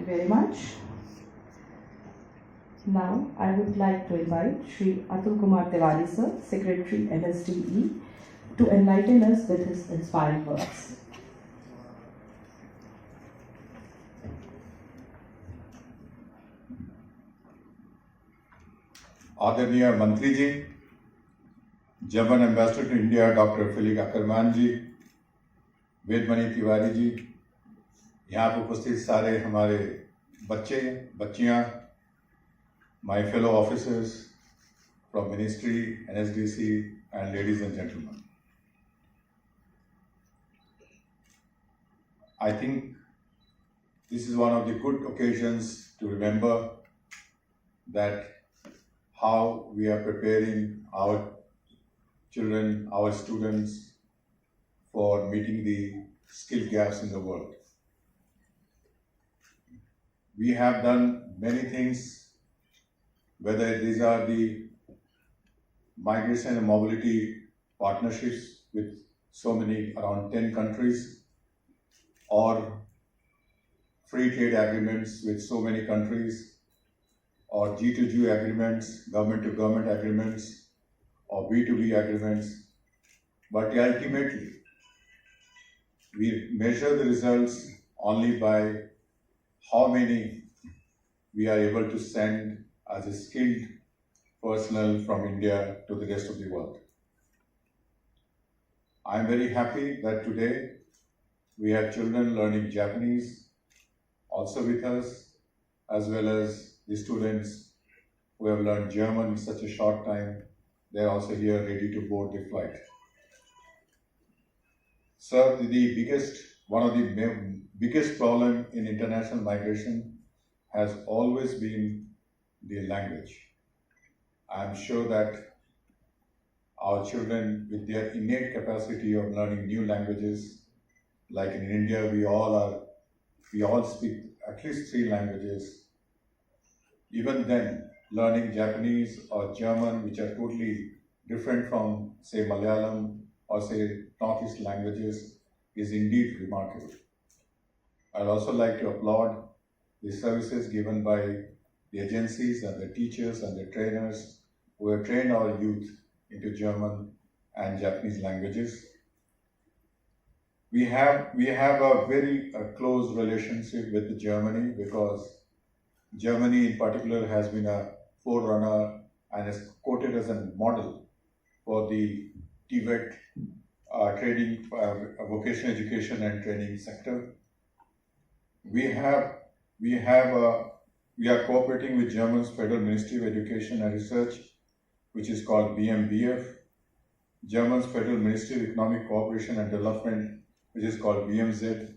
you very much. Now, I would like to invite Shri Atul Kumar Tiwari sir, Secretary SD&E, to enlighten us with his inspiring words. आदरणीय मंत्री ji, German ambassador to India doctor felicitated ji, Vedmani Tiwari ji, यहाँ पर उपस्थित सारे हमारे बच्चे बच्चियाँ, my fellow officers from ministry, NSDC, and ladies and gentlemen. I think this is one of the good occasions to remember that how we are preparing our children, our students for meeting the skill gaps in the world. We have done many things, whether these are the migration and mobility partnerships with so many, around 10 countries, or free trade agreements with so many countries, or G2G agreements, government-to-government agreements, or B2B agreements. But ultimately, we measure the results only by how many we are able to send as a skilled personnel from India to the rest of the world. I am very happy that today we have children learning Japanese also with us, as well as the students who have learned German in such a short time. They are also here ready to board the flight. Sir, one of the biggest problem in international migration has always been the language. I am sure that our children, with their innate capacity of learning new languages, like in India, we all speak at least 3 languages. Even then, learning Japanese or German, which are totally different from, say, Malayalam or, say, Northeast languages, is indeed remarkable. I'd also like to applaud the services given by the agencies and the teachers and the trainers who have trained our youth into German and Japanese languages. We have a very close relationship with Germany, because Germany in particular has been a forerunner and is quoted as a model for the TVET training, vocational education and training sector. We are cooperating with German's Federal Ministry of Education and Research, which is called BMBF, German's Federal Ministry of Economic Cooperation and Development, which is called BMZ,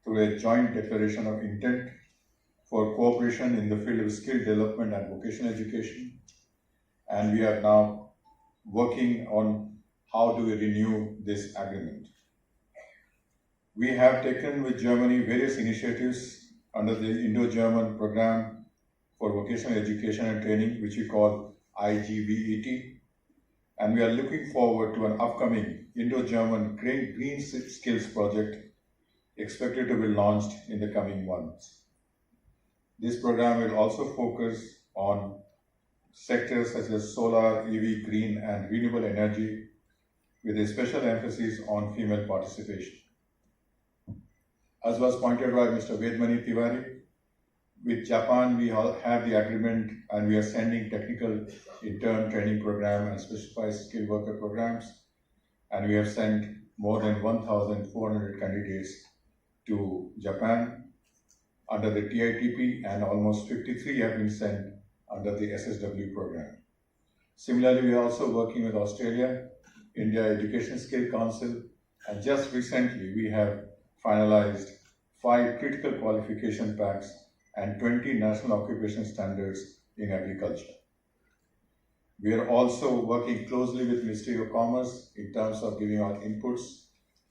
through a joint declaration of intent for cooperation in the field of skill development and vocational education. And we are now working on how do we renew this agreement. We have taken with Germany various initiatives under the Indo-German program for vocational education and training, which we call IGVET. And we are looking forward to an upcoming Indo-German Green Skills project expected to be launched in the coming months. This program will also focus on sectors such as solar, EV, green, and renewable energy, with a special emphasis on female participation. As was pointed by Mr. Vedmani Tiwari, with Japan we all have the agreement, and we are sending technical intern training program and specialized skilled worker programs, and we have sent more than 1,400 candidates to Japan under the TITP, and almost 53 have been sent under the SSW program. Similarly, we are also working with Australia, India Education Skill Council, and just recently we have finalized 5 critical qualification packs and 20 national occupation standards in agriculture. We are also working closely with Ministry of Commerce in terms of giving out inputs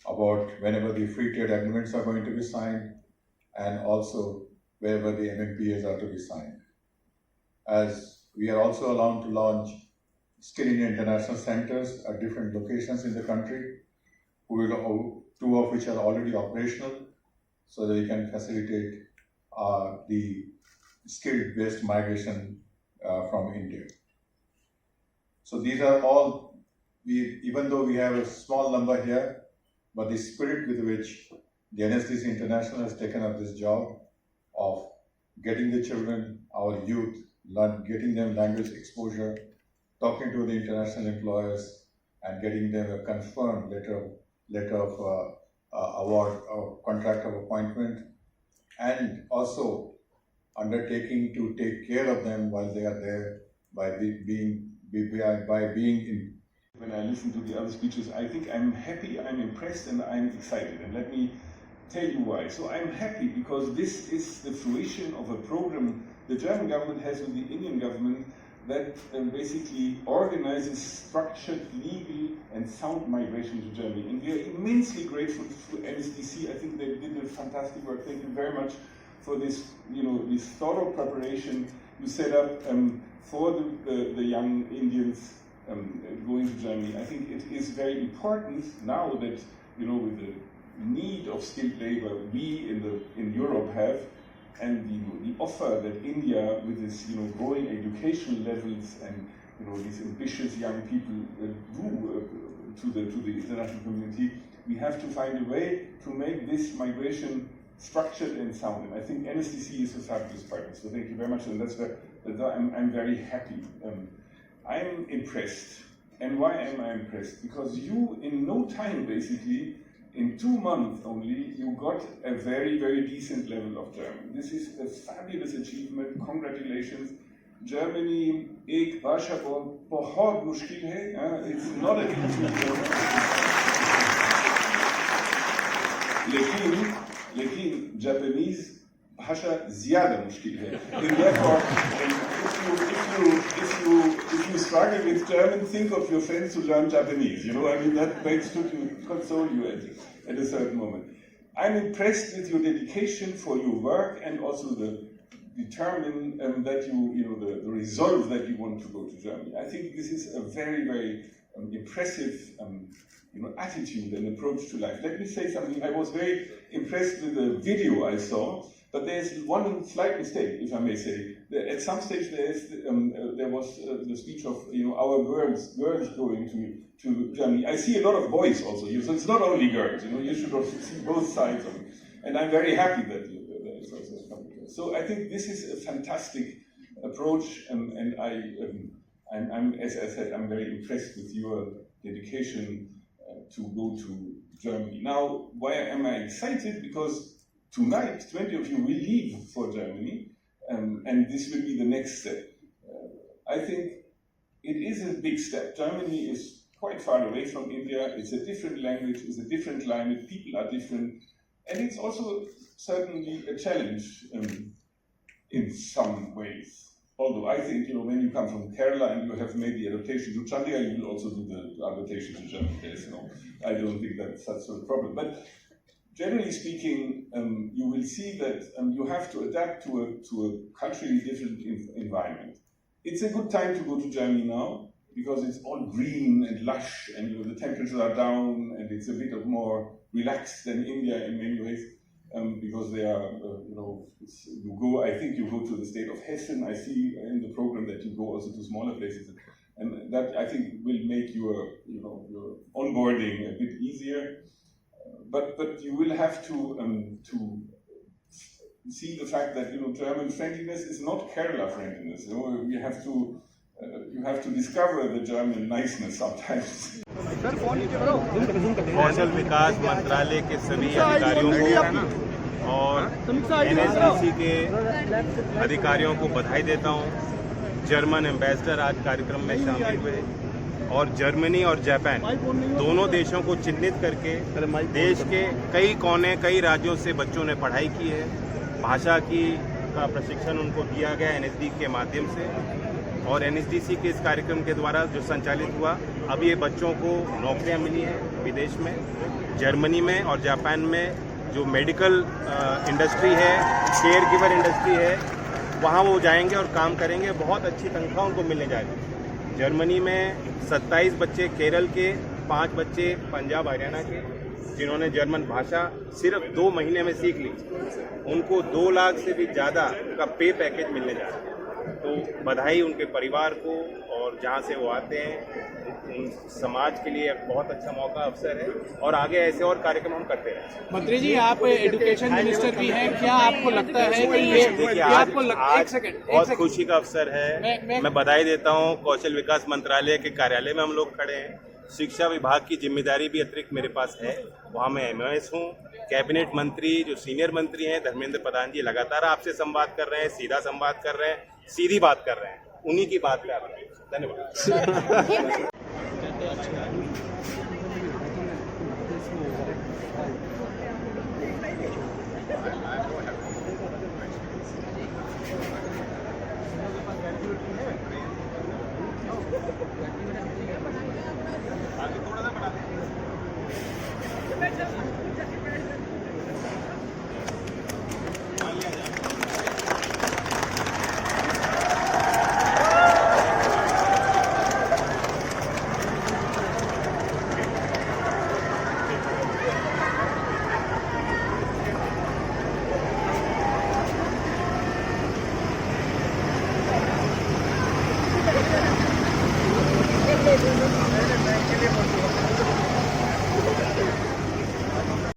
about whenever the free trade agreements are going to be signed, and also wherever the MMPAs are to be signed. As we are also allowed to launch Skill India International Centers at different locations in the country, 2 of which are already operational, so that we can facilitate the skilled-based migration from India. So these are all, even though we have a small number here, but the spirit with which the NSDC International has taken up this job of getting the children, our youth, getting them language exposure, talking to the international employers, and getting them a confirmed letter of award or contract of appointment, and also undertaking to take care of them while they are there by being in. When I listen to the other speeches, I think I'm happy, I'm impressed, and I'm excited. And let me tell you why. So I'm happy because this is the fruition of a program the German government has with the Indian government that basically organizes structured, legal, and sound migration to Germany. And we are immensely grateful to NSDC. I think they did a fantastic work. Thank you very much for this, this thorough preparation you set up for the young Indians going to Germany. I think it is very important now that, with the need of skilled labor we in Europe have, and the offer that India, with its growing education levels and these ambitious young people do to the international community, we have to find a way to make this migration structured and sound. And I think NSDC is a fabulous partner. So thank you very much, and that's where I'm very happy. I'm impressed. And why am I impressed? Because you, in no time, basically, in 2 months only, you got a very, very decent level of German. This is a fabulous achievement. Congratulations. Germany, ek bhasha ko bahut mushkil hai. It's not a lekin Japanese bhasha zyada mushkil hai. And therefore, if you struggle with German, think of your friends who learn Japanese. That makes to console you at a certain moment. I'm impressed with your dedication for your work and also the determine that the resolve that you want to go to Germany. I think this is a very, very impressive attitude and approach to life. Let me say something. I was very impressed with the video I saw. But there's one slight mistake, if I may say. At some stage, there was the speech of our girls going to Germany. I see a lot of boys also. So it's not only girls. You should also see both sides of it. And I'm very happy that it's also coming. So I think this is a fantastic approach, and I'm, as I said, I'm very impressed with your dedication to go to Germany. Now, why am I excited? Because tonight, 20 of you will leave for Germany, and this will be the next step. I think it is a big step. Germany is quite far away from India. It's a different language, it's a different climate, people are different, and it's also certainly a challenge in some ways. Although I think, when you come from Kerala and you have made the adaptation to Chandigarh, you will also do the adaptation to Germany. I don't think that's such a problem. But generally speaking, you will see that you have to adapt to a culturally different environment. It's a good time to go to Germany now because it's all green and lush, and the temperatures are down, and it's a bit more relaxed than India in many ways because they are, I think you go to the state of Hessen. I see in the program that you go also to smaller places, and that I think will make your onboarding a bit easier. But you will have to see the fact that German friendliness is not Kerala friendliness. You have to discover the German niceness sometimes. कौशल विकास मंत्रालय के सभी अधिकारियों को और NSDC के अधिकारियों को बधाई देता हूं। जर्मन एम्बेसडर आज कार्यक्रम में शामिल हुए और जर्मनी और जापान दोनों देशों को चिन्हित करके देश के कई कोने, कई राज्यों से बच्चों ने पढ़ाई की है। भाषा का प्रशिक्षण उनको दिया गया NSD के माध्यम से, और NSDC के इस कार्यक्रम के द्वारा जो संचालित हुआ, अब ये बच्चों को नौकरियां मिली हैं विदेश में, जर्मनी में और जापान में। जो मेडिकल इंडस्ट्री है, केयर गिवर इंडस्ट्री है, वहाँ वो जाएंगे और काम करेंगे। बहुत अच्छी तनख्वाह उनको मिलने जाएगी। जर्मनी में 27 बच्चे केरल के, 5 बच्चे पंजाब हरियाणा के, जिन्होंने जर्मन भाषा सिर्फ 2 महीने में सीख ली, उनको 2 लाख से भी ज़्यादा का पे पैकेज मिलने जा रहा है। तो बधाई उनके परिवार को, और जहाँ से वो आते हैं उन समाज के लिए एक बहुत अच्छा मौका, अवसर है, और आगे ऐसे और कार्यक्रम हम करते रहें। मंत्री जी, आप एजुकेशन मिनिस्टर भी हैं, क्या आपको लगता है कि ये देखिए, आज बहुत खुशी का अवसर है। मैं बधाई देता हूँ। कौशल विकास मंत्रालय के कार्यालय में हम लोग खड़े हैं। शिक्षा विभाग की जिम्मेदारी भी अतिरिक्त मेरे पास है, वहाँ मैं MOS हूँ। कैबिनेट मंत्री जो सीनियर मंत्री हैं धर्मेंद्र प्रधान जी लगातार आपसे संवाद कर रहे हैं, सीधा संवाद कर रहे हैं, सीधी बात कर रहे हैं, उन्हीं की बात कर रहे हैं। धन्यवाद।